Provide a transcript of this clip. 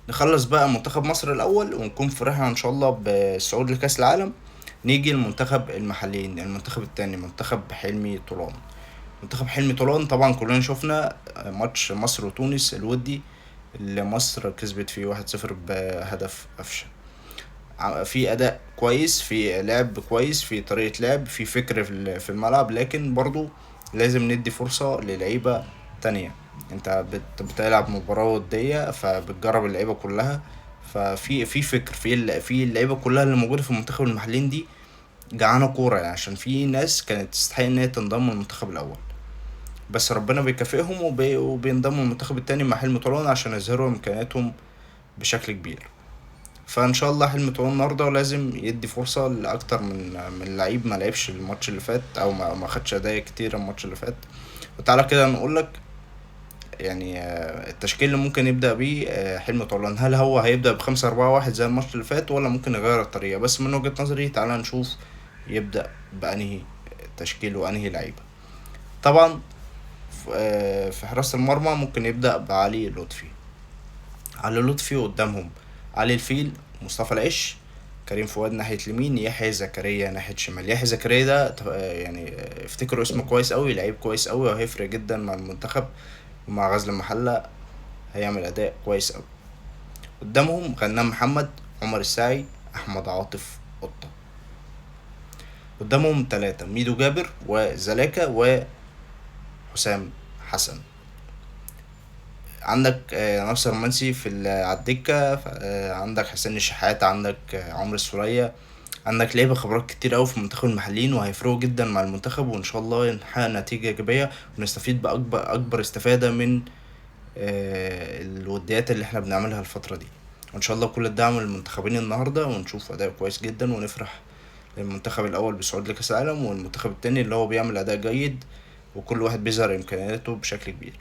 نخلص بقى منتخب مصر الاول ونكون فرحنا ان شاء الله بالصعود لكاس العالم. نيجي المنتخب المحليين، المنتخب التاني منتخب حلمي طولان. منتخب حلمي طولان طبعا كلنا شفنا ماتش مصر وتونس الودي اللي مصر كسبت فيه 1-0 بهدف قفشه. في اداء كويس، في لعب كويس، في طريقة لعب، في فكر في الملعب، لكن برضو لازم ندي فرصة للعيبة تانية. انت بتلعب مباراة ودية فبتجرب اللعيبة كلها. ففي فكر في اللعيبة كلها اللي موجودة في المنتخب المحليين دي جعانة كورة يعني، عشان في ناس كانت تستحق ان هي تنضم للمنتخب الاول، بس ربنا بيكافئهم وبينضموا المنتخب التاني مع حلم طولان عشان يظهروا امكانياتهم بشكل كبير. فان شاء الله حلمي طولان النهارده لازم يدي فرصه لاكتر من لعيب ما لعبش الماتش اللي فات او ما خدش اداء كتير الماتش اللي فات. وتعالى كده نقول لك يعني التشكيل اللي ممكن يبدا بيه حلمي طولان. هل هو هيبدا ب5-4-1 زي الماتش اللي فات، ولا ممكن يغير الطريقه؟ بس من وجهه نظري تعالى نشوف يبدا بانهي تشكيل وانهي لعيبه. طبعا في حراسه المرمى ممكن يبدا بعلي لطفي. علي لطفي قدامهم علي الفيل، مصطفى العش، كريم فؤاد ناحية اليمين، يحيى زكريا ناحية الشمال. يحيى زكريا ده يعني افتكروا اسمه كويس قوي، لعيب كويس قوي وهيفرق جدا مع المنتخب ومع غزل المحلة، هيعمل أداء كويس قوي. قدامهم غنام محمد، عمر الساعي، أحمد عاطف قطة. قدامهم تلاتة: ميدو جابر وزلاكا وحسام حسن. عندك ناصر منسي على الدكة، عندك حسين الشحات، عندك عمرو السولية. عندك لعيبة خبرات كتير أوي في المنتخب المحليين وهيفرقوا جدا مع المنتخب، وإن شاء الله نحقق نتيجة إيجابية ونستفيد بأكبر استفادة من الوديات اللي احنا بنعملها الفترة دي. وإن شاء الله كل الدعم للمنتخبين النهاردة ونشوف أداء كويس جدا ونفرح للمنتخب الأول بالصعود لكأس العالم، والمنتخب التاني اللي هو بيعمل أداء جيد وكل واحد بيظهر إمكانياته بشكل كبير.